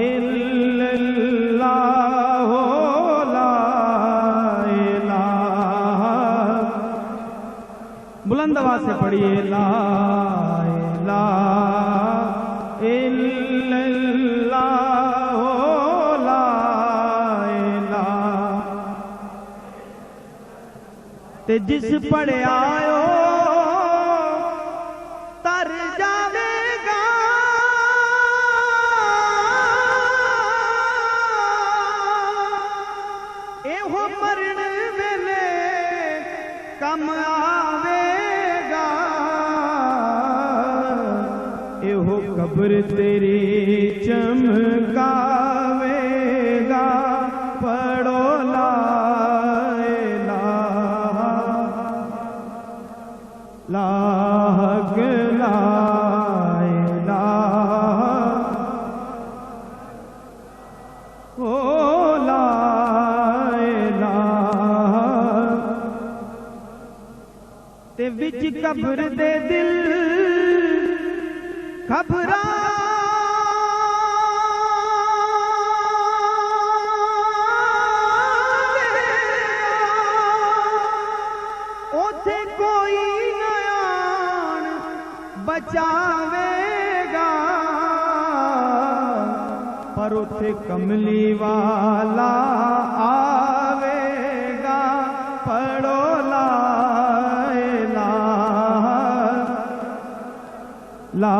इल्लल्लाह ला इलाहा। बुलंद आवाज से पढ़िए ला इलाहा इल्लल्लाह ला इलाहा। ते जिस पढ़े आयो तर जावेगा, एहो मरण वेले कम आवेगा, एहो कब्र तेरी चमकावेगा। पढ़ो ला इलाहा ला हक ला इलाहा ओ ला इलाहा। ते विच कब्र दे दिल घबरा ओथे कोई नयान बचावेगा, पर उथे कमली वाला आवेगा। पढ़ो ला इलाहा ला